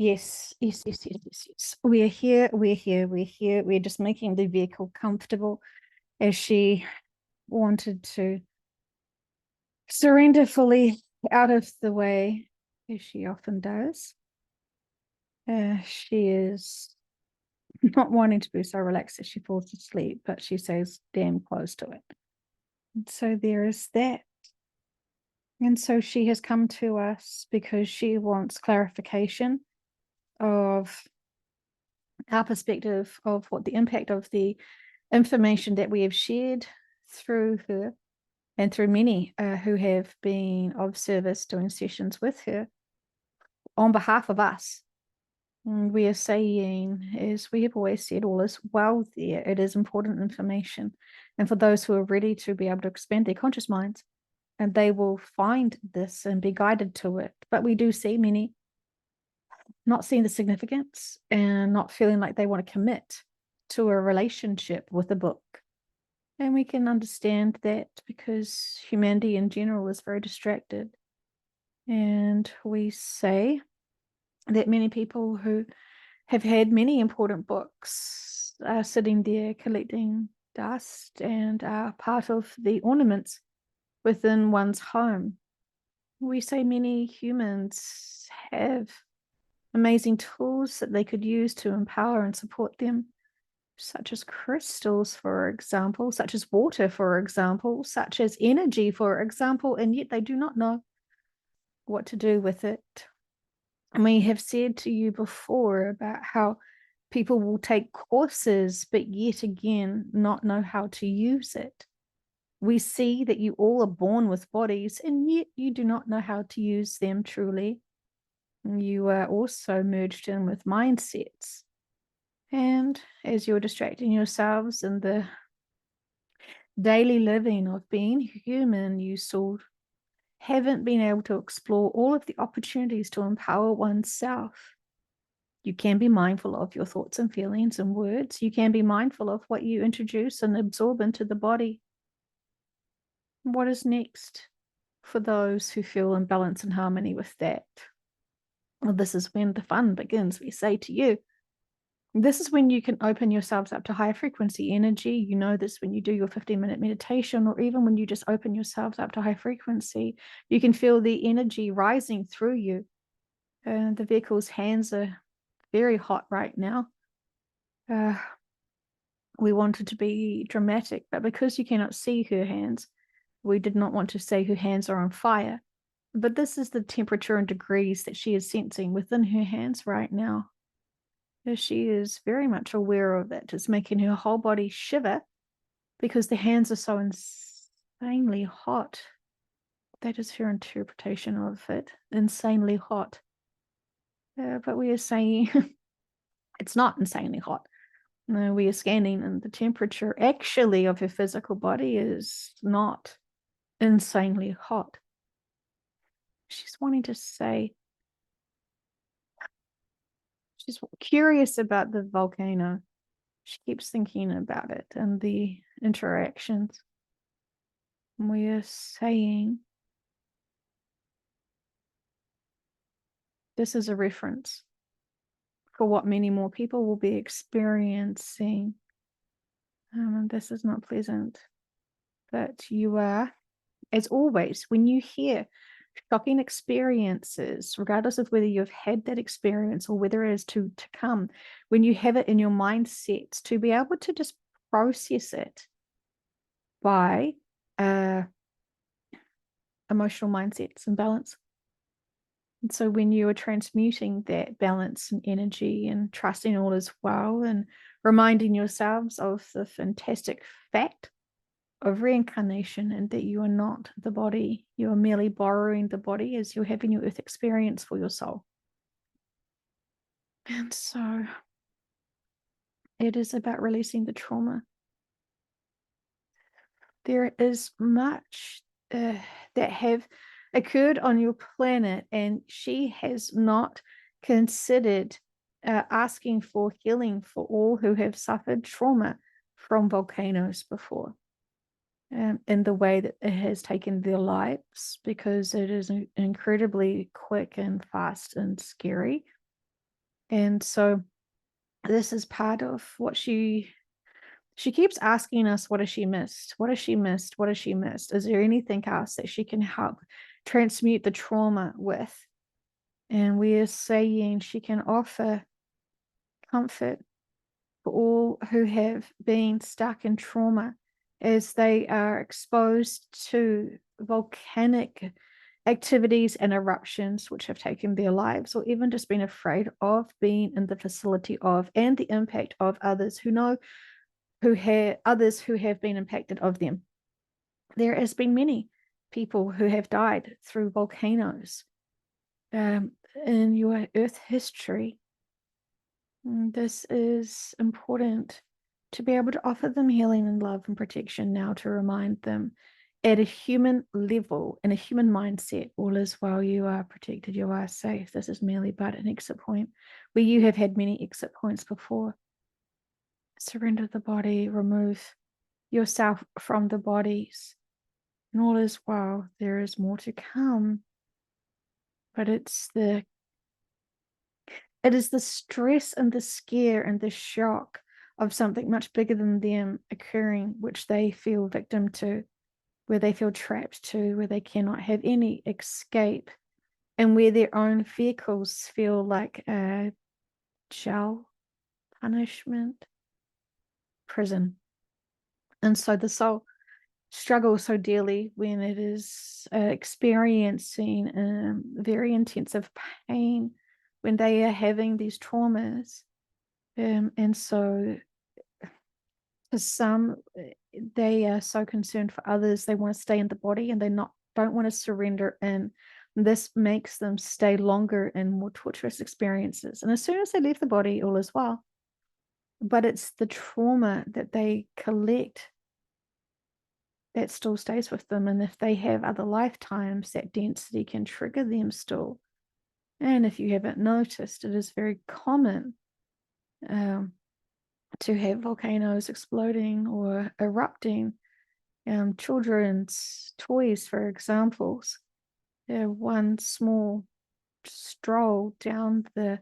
Yes, yes, yes, yes, yes, yes. We're here, we're here, we're here. We're just making the vehicle comfortable as she wanted to surrender fully out of the way, as she often does. She is not wanting to be so relaxed that she falls asleep, but she stays damn close to it. And so there is that. And so she has come to us because she wants clarification of our perspective of what the impact of the information that we have shared through her and through many who have been of service doing sessions with her on behalf of us. And we are saying, as we have always said, all is well there. It is important information. And for those who are ready to be able to expand their conscious minds, and they will find this and be guided to it. But we do see many not seeing the significance and not feeling like they want to commit to a relationship with a book. And we can understand that because humanity in general is very distracted. And we say that many people who have had many important books are sitting there collecting dust and are part of the ornaments within one's home. We say many humans have amazing tools that they could use to empower and support them, such as crystals, for example, such as water, for example, such as energy, for example, and yet they do not know what to do with it. And we have said to you before about how people will take courses, but yet again not know how to use it. We see that you all are born with bodies, and yet you do not know how to use them truly. You are also merged in with mindsets. And as you're distracting yourselves in the daily living of being human, you still haven't been able to explore all of the opportunities to empower oneself. You can be mindful of your thoughts and feelings and words. You can be mindful of what you introduce and absorb into the body. What is next for those who feel in balance and harmony with that? Well, this is when the fun begins. We say to you, this is when you can open yourselves up to higher frequency energy. You know this when you do your 15-minute meditation, or even when you just open yourselves up to high frequency. You can feel the energy rising through you. The vehicle's hands are very hot right now. We wanted to be dramatic, but because you cannot see her hands, we did not want to say her hands are on fire. But this is the temperature in degrees that she is sensing within her hands right now. She is very much aware of it. It's making her whole body shiver because the hands are so insanely hot. That is her interpretation of it, insanely hot. But we are saying it's not insanely hot. No, we are scanning, and the temperature actually of her physical body is not insanely hot. She's wanting to say, she's curious about the volcano. She keeps thinking about it and the interactions. We are saying this is a reference for what many more people will be experiencing. This is not pleasant, but you are, as always, when you hear shocking experiences, regardless of whether you've had that experience or whether it is to come, when you have it in your mindset, to be able to just process it by emotional mindsets and balance. And so when you are transmuting that balance and energy and trusting all is well and reminding yourselves of the fantastic fact of reincarnation and that you are not the body, you are merely borrowing the body as you're having your earth experience for your soul. And so it is about releasing the trauma. There is much that have occurred on your planet, and she has not considered asking for healing for all who have suffered trauma from volcanoes before, in the way that it has taken their lives, because it is incredibly quick and fast and scary. And so this is part of what she keeps asking us, what has she missed? What has she missed? What has she missed? Is there anything else that she can help transmute the trauma with? And we are saying she can offer comfort for all who have been stuck in trauma as they are exposed to volcanic activities and eruptions which have taken their lives, or even just been afraid of being in the facility of, and the impact of others who know others who have been impacted of them. There has been many people who have died through volcanoes in your Earth history. This is important to be able to offer them healing and love and protection now, to remind them at a human level, in a human mindset, all is well, you are protected, you are safe. This is merely but an exit point where you have had many exit points before. Surrender the body, remove yourself from the bodies, and all is well. There is more to come, but it is the stress and the scare and the shock of something much bigger than them occurring, which they feel victim to, where they feel trapped to, where they cannot have any escape, and where their own vehicles feel like a jail, punishment, prison. And so the soul struggles so dearly when it is experiencing very intensive pain, when they are having these traumas. And so for some, they are so concerned for others, they want to stay in the body and don't want to surrender in. This makes them stay longer in more torturous experiences. And as soon as they leave the body, all is well. But it's the trauma that they collect that still stays with them. And if they have other lifetimes, that density can trigger them still. And if you haven't noticed, it is very common to have volcanoes exploding or erupting. Children's toys, for examples. One small stroll down the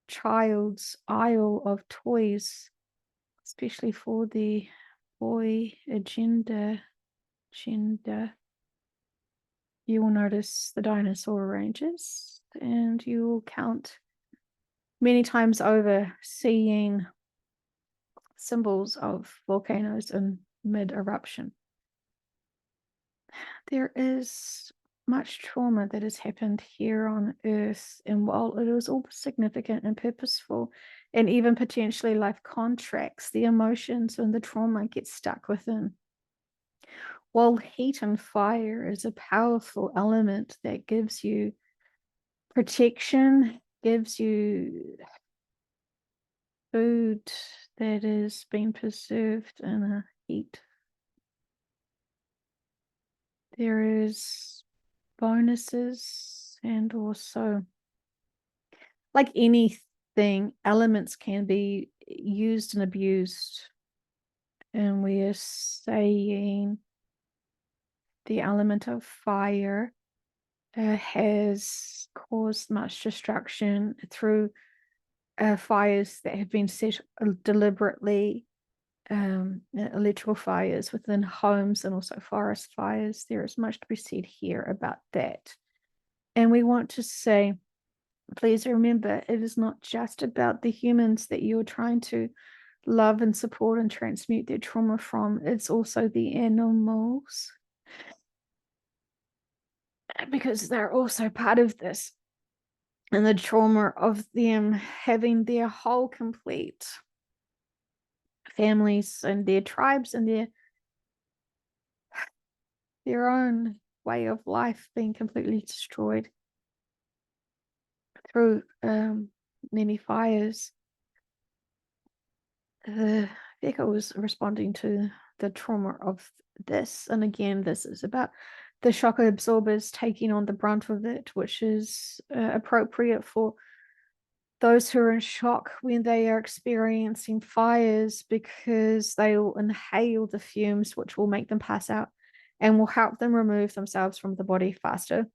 child's aisle of toys, especially for the boy agenda, you will notice the dinosaur ranges, and you will count many times over seeing symbols of volcanoes in mid-eruption. There is much trauma that has happened here on Earth, and while it is all significant and purposeful, and even potentially life contracts, the emotions and the trauma get stuck within. While heat and fire is a powerful element that gives you protection, gives you food that is being preserved in a heat, there is bonuses, and also, like anything, elements can be used and abused. And we are saying the element of fire has caused much destruction through fires that have been set deliberately, electrical fires within homes, and also forest fires. There is much to be said here about that. And we want to say, please remember, it is not just about the humans that you're trying to love and support and transmute their trauma from. It's also the animals, because they're also part of this, and the trauma of them having their whole complete families and their tribes and their own way of life being completely destroyed through many fires. The vehicle is responding to the trauma of this, and again, this is about the shock absorbers taking on the brunt of it, which is appropriate for those who are in shock when they are experiencing fires, because they will inhale the fumes, which will make them pass out and will help them remove themselves from the body faster.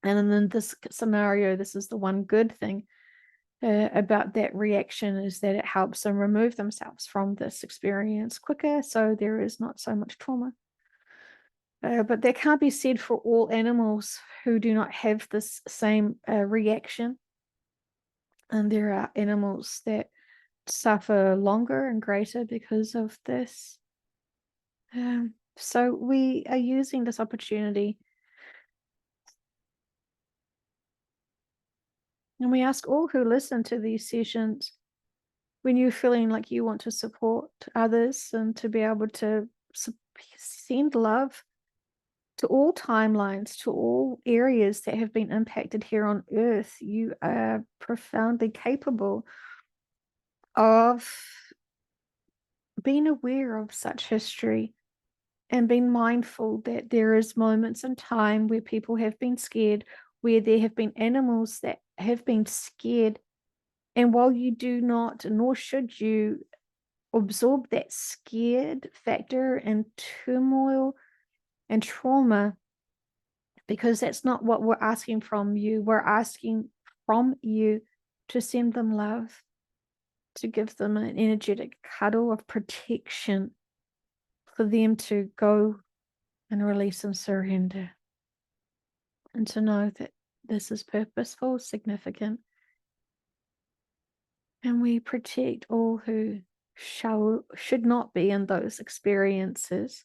And in this scenario, this is the one good thing, about that reaction is that it helps them remove themselves from this experience quicker, so there is not so much trauma. But that can't be said for all animals who do not have this same reaction. And there are animals that suffer longer and greater because of this. So we are using this opportunity, and we ask all who listen to these sessions, when you're feeling like you want to support others and to be able to send love to all timelines, to all areas that have been impacted here on Earth, you are profoundly capable of being aware of such history and being mindful that there is moments in time where people have been scared, where there have been animals that have been scared. And while you do not, nor should you, absorb that scared factor and turmoil and trauma, because that's not what we're asking from you. We're asking from you to send them love, to give them an energetic cuddle of protection, for them to go and release and surrender, and to know that this is purposeful, significant, and we protect all who should not be in those experiences.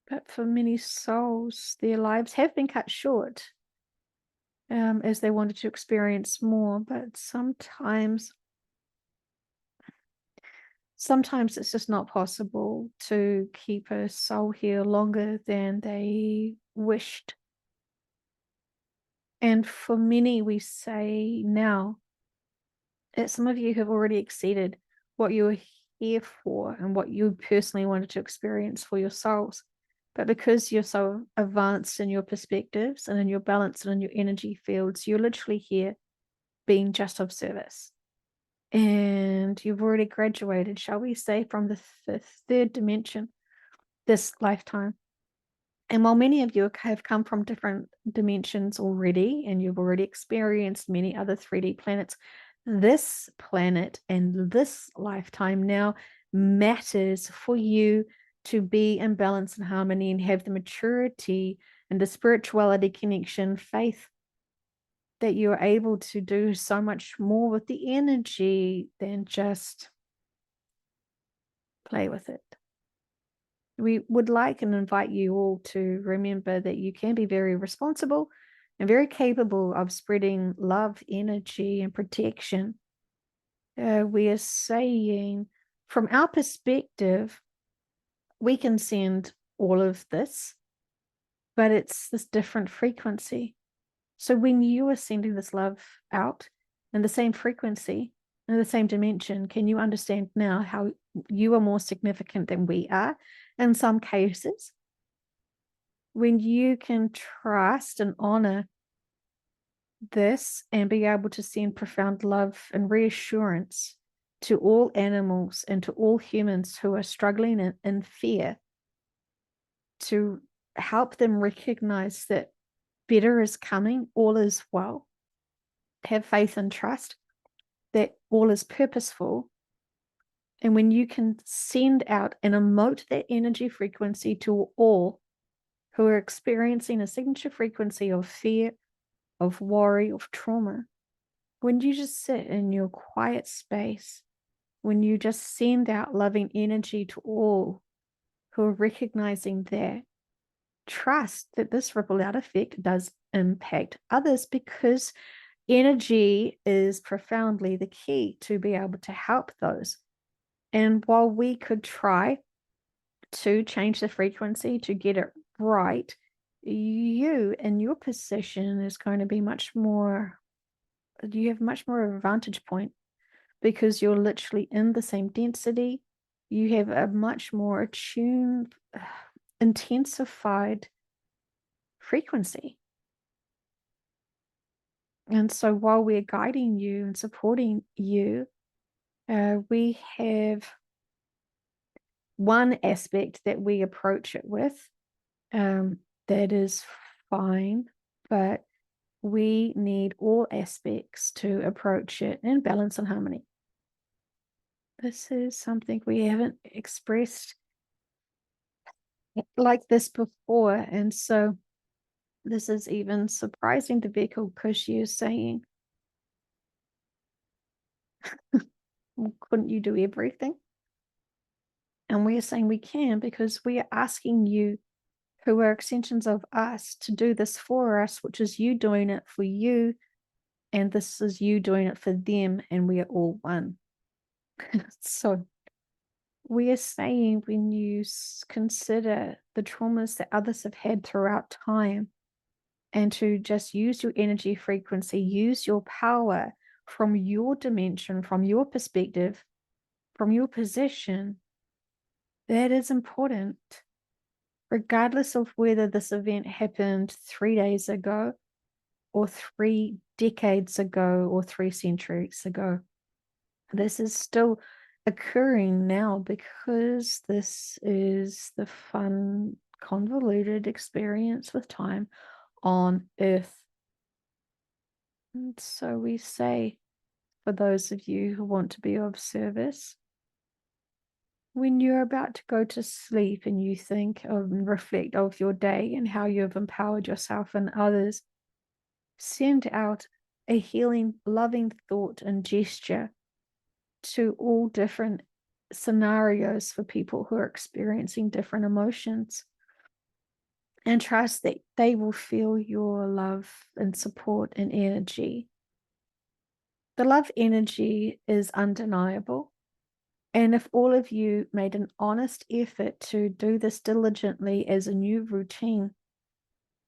But for many souls, their lives have been cut short as they wanted to experience more. But sometimes it's just not possible to keep a soul here longer than they wished. And for many, we say now that some of you have already exceeded what you were here for and what you personally wanted to experience for your souls. But because you're so advanced in your perspectives and in your balance and in your energy fields, you're literally here being just of service. And you've already graduated, shall we say, from the third dimension this lifetime. And while many of you have come from different dimensions already, and you've already experienced many other 3D planets, this planet and this lifetime now matters for you to be in balance and harmony and have the maturity and the spirituality, connection, faith, that you're able to do so much more with the energy than just play with it. We would like and invite you all to remember that you can be very responsible and very capable of spreading love, energy, and protection. We are saying, from our perspective, we can send all of this, but it's this different frequency. So when you are sending this love out in the same frequency, in the same dimension, can you understand now how you are more significant than we are in some cases? When you can trust and honor this and be able to send profound love and reassurance to all animals and to all humans who are struggling in fear, to help them recognize that better is coming, all is well, have faith and trust that all is purposeful. And when you can send out and emote that energy frequency to all who are experiencing a signature frequency of fear, of worry, of trauma, when you just sit in your quiet space, when you just send out loving energy to all who are recognizing that, trust that this ripple out effect does impact others, because energy is profoundly the key to be able to help those. And while we could try to change the frequency to get it right, you in your position is going to be much more, you have much more of a vantage point, because you're literally in the same density. You have a much more attuned, intensified frequency. And so while we're guiding you and supporting you, we have one aspect that we approach it with that is fine, but We need all aspects to approach it in balance and harmony. This is something we haven't expressed like this before. And so this is even surprising to Beckle, because she is saying, well, couldn't you do everything? And we are saying we can, because we are asking you, who are extensions of us, to do this for us, which is you doing it for you. And this is you doing it for them. And we are all one. So we are saying, when you consider the traumas that others have had throughout time, and to just use your energy frequency, use your power from your dimension, from your perspective, from your position, that is important. Regardless of whether this event happened 3 days ago, or 3 decades ago, or 3 centuries ago, this is still occurring now, because this is the fun, convoluted experience with time on Earth. And so we say, for those of you who want to be of service, when you're about to go to sleep and you think of and reflect of your day and how you have empowered yourself and others, send out a healing, loving thought and gesture to all different scenarios for people who are experiencing different emotions. And trust that they will feel your love and support and energy. The love energy is undeniable. And if all of you made an honest effort to do this diligently as a new routine,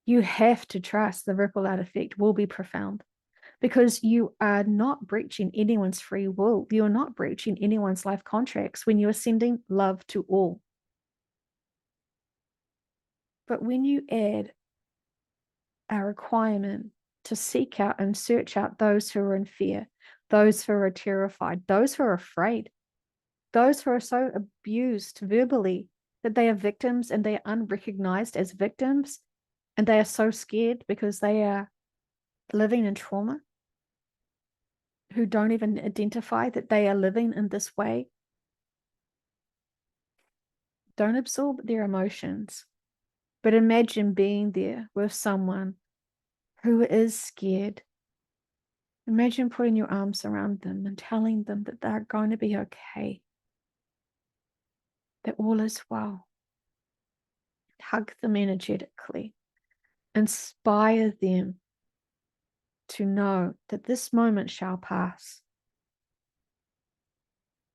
you have to trust the ripple out effect will be profound, because you are not breaching anyone's free will. You are not breaching anyone's life contracts when you are sending love to all. But when you add a requirement to seek out and search out those who are in fear, those who are terrified, those who are afraid, those who are so abused verbally that they are victims and they are unrecognized as victims, and they are so scared because they are living in trauma, who don't even identify that they are living in this way. Don't absorb their emotions, but imagine being there with someone who is scared. Imagine putting your arms around them and telling them that they're going to be okay, that all is well. Hug them energetically. Inspire them to know that this moment shall pass,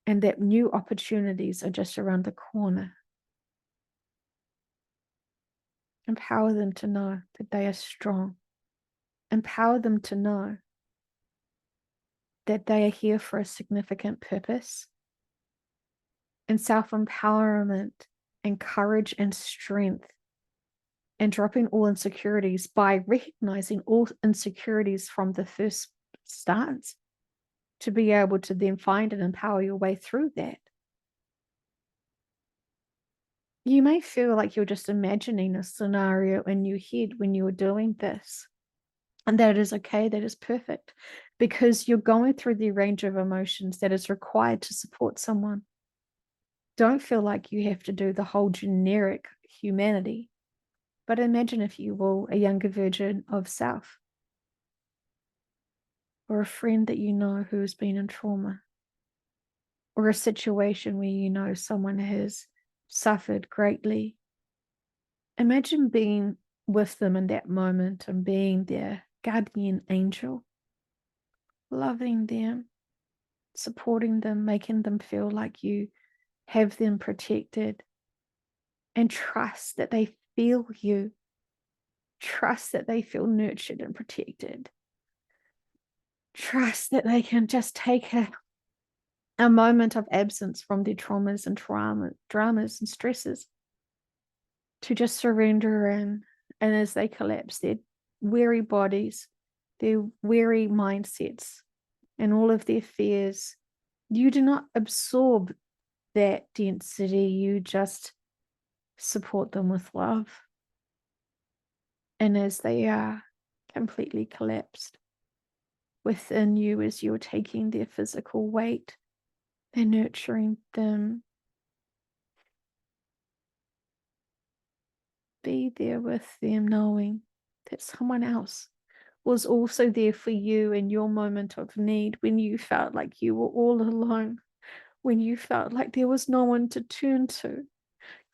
and that new opportunities are just around the corner. Empower them to know that they are strong. Empower them to know that they are here for a significant purpose. And self-empowerment and courage and strength, and dropping all insecurities by recognizing all insecurities from the first stance, to be able to then find and empower your way through that. You may feel like you're just imagining a scenario in your head when you're doing this. And that is okay, that is perfect, because you're going through the range of emotions that is required to support someone. Don't feel like you have to do the whole generic humanity, but imagine, if you will, a younger version of self, or a friend that you know who has been in trauma, or a situation where you know someone has suffered greatly. Imagine being with them in that moment and being their guardian angel, loving them, supporting them, making them feel like you have them protected, and trust that they feel you. Trust that they feel nurtured and protected. Trust that they can just take a moment of absence from their traumas and dramas and stresses, to just surrender in. And as they collapse, their weary bodies, their weary mindsets, and all of their fears, you do not absorb that density. You just support them with love. And as they are completely collapsed within you as you're taking their physical weight and nurturing them. Be there with them, knowing that someone else was also there for you in your moment of need, when you felt like you were all alone, when you felt like there was no one to turn to.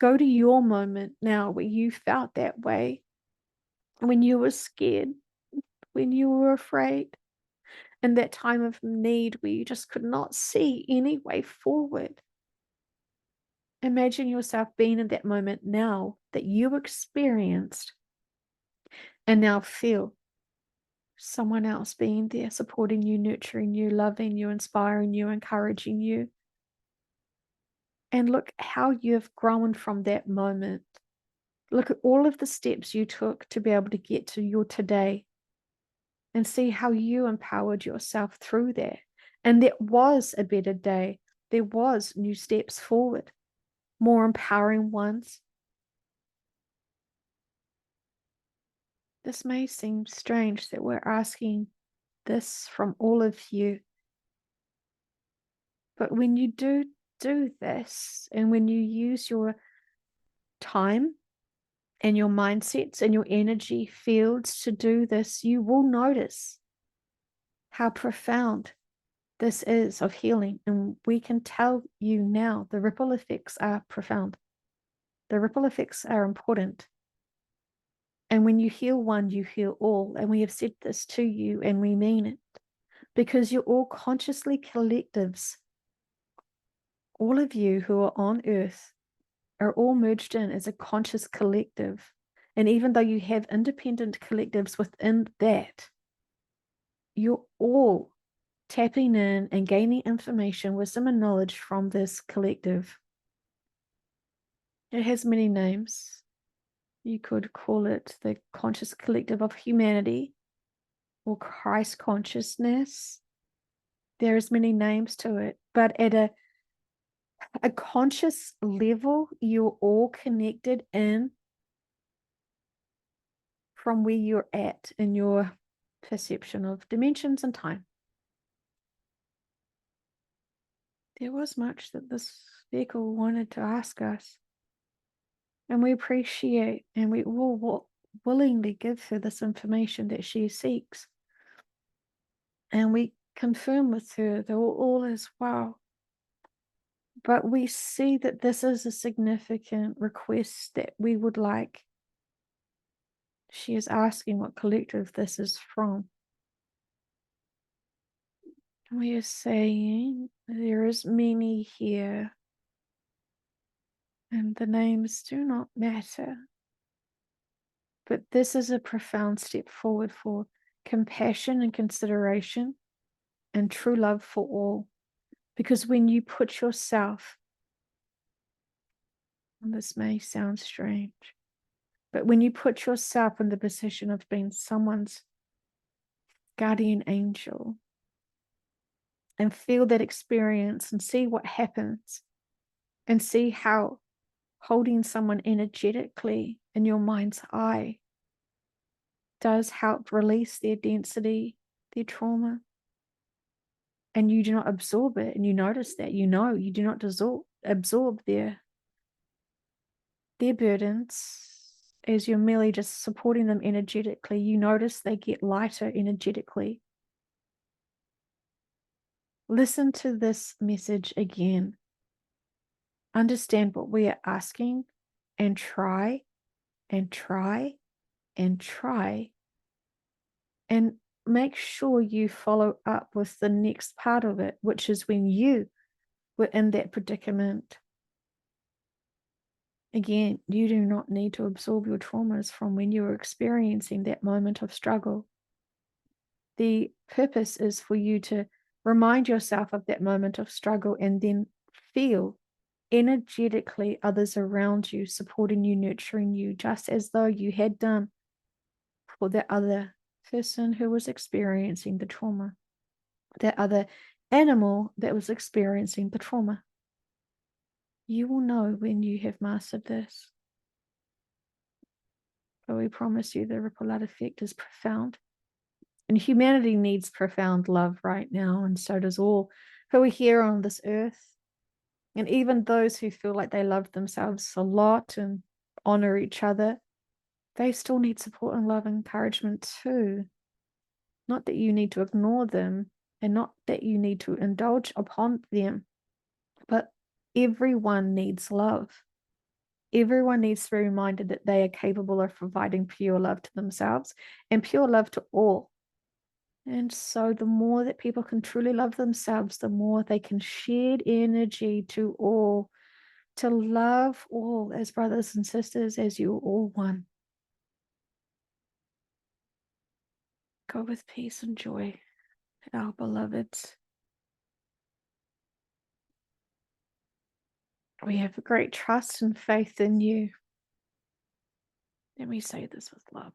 Go to your moment now where you felt that way, when you were scared, when you were afraid, in that time of need where you just could not see any way forward. Imagine yourself being in that moment now that you experienced, and now feel someone else being there, supporting you, nurturing you, loving you, inspiring you, encouraging you. And look how you've grown from that moment. Look at all of the steps you took to be able to get to your today, and see how you empowered yourself through that. And that was a better day. There was new steps forward, more empowering ones. This may seem strange that we're asking this from all of you, but when you do this, and when you use your time and your mindsets and your energy fields to do this, you will notice how profound this is of healing. And we can tell you now, the ripple effects are profound. The ripple effects are important. And when you heal one, you heal all. And we have said this to you, and we mean it, because you're all consciously collectives. All of you who are on earth are all merged in as a conscious collective. And even though you have independent collectives within that, you're all tapping in and gaining information, wisdom, and knowledge from this collective. It has many names. You could call it the conscious collective of humanity, or Christ consciousness. There's many names to it, but at a conscious level, you're all connected in from where you're at in your perception of dimensions and time. There was much that this vehicle wanted to ask us, and we appreciate, and we will willingly give her this information that she seeks. And we confirm with her that all is well. But we see that this is a significant request that we would like. She is asking what collective this is from. We are saying there is many here, and the names do not matter. But this is a profound step forward for compassion and consideration and true love for all. Because when you put yourself, and this may sound strange, but when you put yourself in the position of being someone's guardian angel, and feel that experience and see what happens, and see how holding someone energetically in your mind's eye does help release their density, their trauma, and you do not absorb it, and you notice that, you do not absorb their burdens, as you're merely just supporting them energetically, you notice they get lighter energetically. Listen to this message again. Understand what we are asking, and try and try and try, and make sure you follow up with the next part of it, which is when you were in that predicament. Again, you do not need to absorb your traumas from when you were experiencing that moment of struggle. The purpose is for you to remind yourself of that moment of struggle, and then feel energetically others around you supporting you, nurturing you, just as though you had done for the other person who was experiencing the trauma, that other animal that was experiencing the trauma. You will know when you have mastered this. But we promise you the ripple out effect is profound. And humanity needs profound love right now, and so does all who are here on this earth. And even those who feel like they love themselves a lot and honor each other, they still need support and love and encouragement too. Not that you need to ignore them and not that you need to indulge upon them, but everyone needs love. Everyone needs to be reminded that they are capable of providing pure love to themselves and pure love to all. And so the more that people can truly love themselves, the more they can shed energy to all, to love all as brothers and sisters, as you are all one. Go with peace and joy, our beloveds. We have a great trust and faith in you. And we say this with love.